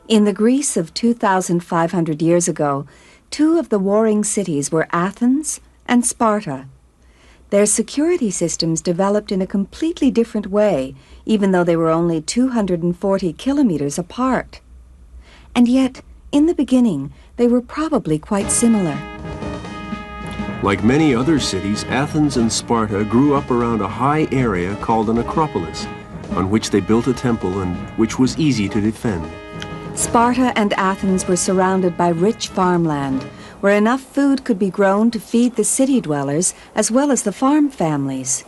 In the Greece of 2,500 years ago, two of the warring cities were Athens and Sparta. Their security systems developed in a completely different way, even though they were only 240 kilometers apart. And yet, in the beginning, they were probably quite similar. Like many other cities, Athens and Sparta grew up around a high area called an acropolis, on which they built a temple and which was easy to defend. Sparta and Athens were surrounded by rich farmland, where enough food could be grown to feed the city dwellers as well as the farm families.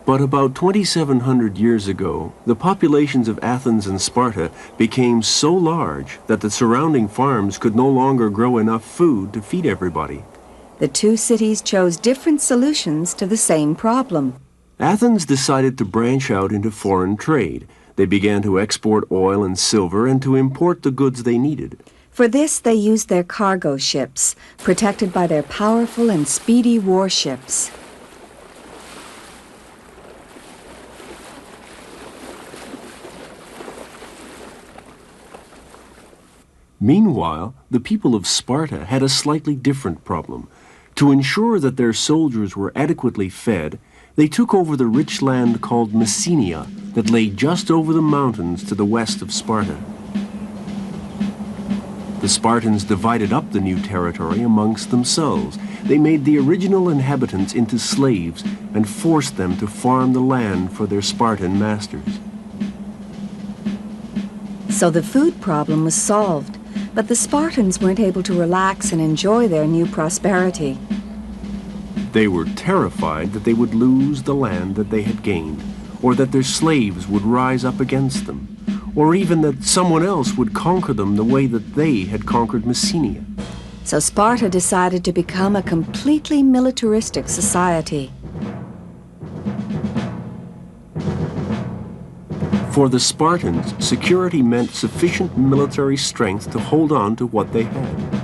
But about 2,700 years ago, the populations of Athens and Sparta became so large that the surrounding farms could no longer grow enough food to feed everybody. The two cities chose different solutions to the same problem. Athens decided to branch out into foreign trade. They began to export oil and silver and to import the goods they needed. For this, they used their cargo ships, protected by their powerful and speedy warships. Meanwhile, the people of Sparta had a slightly different problem. To ensure that their soldiers were adequately fed, they took over the rich land called Messenia that lay just over the mountains to the west of Sparta. The Spartans divided up the new territory amongst themselves. They made the original inhabitants into slaves and forced them to farm the land for their Spartan masters. So the food problem was solved, but the Spartans weren't able to relax and enjoy their new prosperity. They were terrified that they would lose the land that they had gained, or that their slaves would rise up against them, or even that someone else would conquer them the way that they had conquered Messenia. So Sparta decided to become a completely militaristic society. For the Spartans, security meant sufficient military strength to hold on to what they had.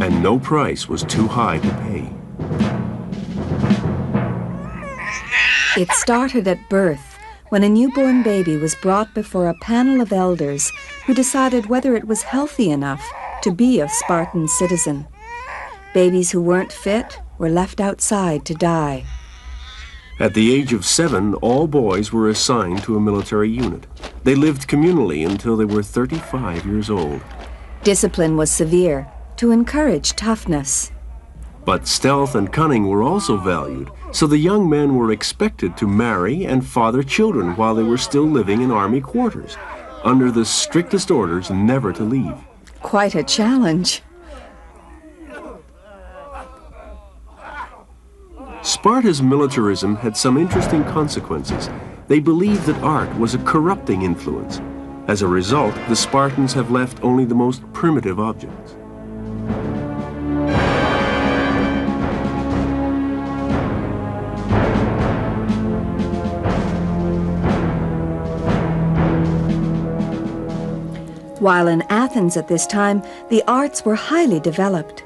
And no price was too high to pay. It started at birth, when a newborn baby was brought before a panel of elders who decided whether it was healthy enough to be a Spartan citizen. Babies who weren't fit were left outside to die. At the age of 7, all boys were assigned to a military unit. They lived communally until they were 35 years old. Discipline was severe, to encourage toughness. But stealth and cunning were also valued, so the young men were expected to marry and father children while they were still living in army quarters, under the strictest orders never to leave. Quite a challenge. Sparta's militarism had some interesting consequences. They believed that art was a corrupting influence. As a result, the Spartans have left only the most primitive objects. While in Athens at this time, the arts were highly developed.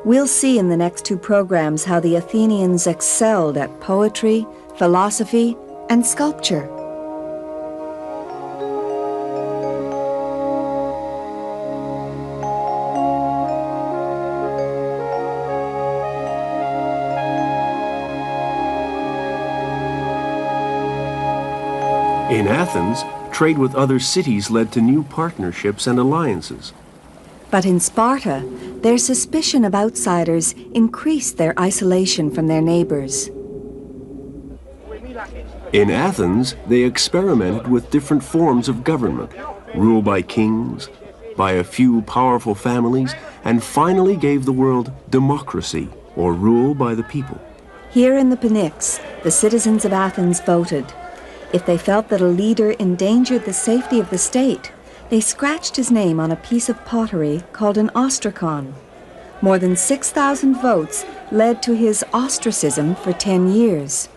We'll see in the next two programs how the Athenians excelled at poetry, philosophy, and sculpture. In Athens, trade with other cities led to new partnerships and alliances. But in Sparta, their suspicion of outsiders increased their isolation from their neighbors. In Athens, they experimented with different forms of government, rule by kings, by a few powerful families, and finally gave the world democracy, or rule by the people. Here in the Pnyx, the citizens of Athens voted. If they felt that a leader endangered the safety of the state, they scratched his name on a piece of pottery called an ostracon. More than 6,000 votes led to his ostracism for 10 years.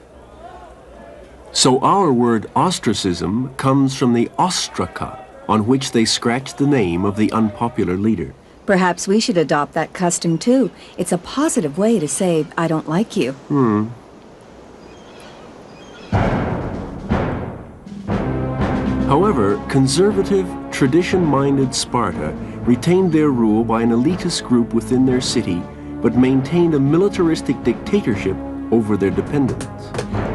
So our word ostracism comes from the ostraca, on which they scratched the name of the unpopular leader. Perhaps we should adopt that custom too. It's a positive way to say, I don't like you. However, conservative, tradition-minded Sparta retained their rule by an elitist group within their city, but maintained a militaristic dictatorship over their dependents.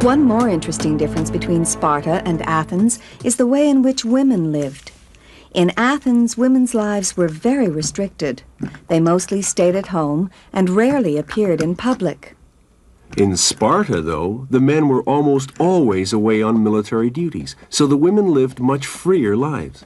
One more interesting difference between Sparta and Athens is the way in which women lived. In Athens, women's lives were very restricted. They mostly stayed at home and rarely appeared in public. In Sparta, though, the men were almost always away on military duties, so the women lived much freer lives.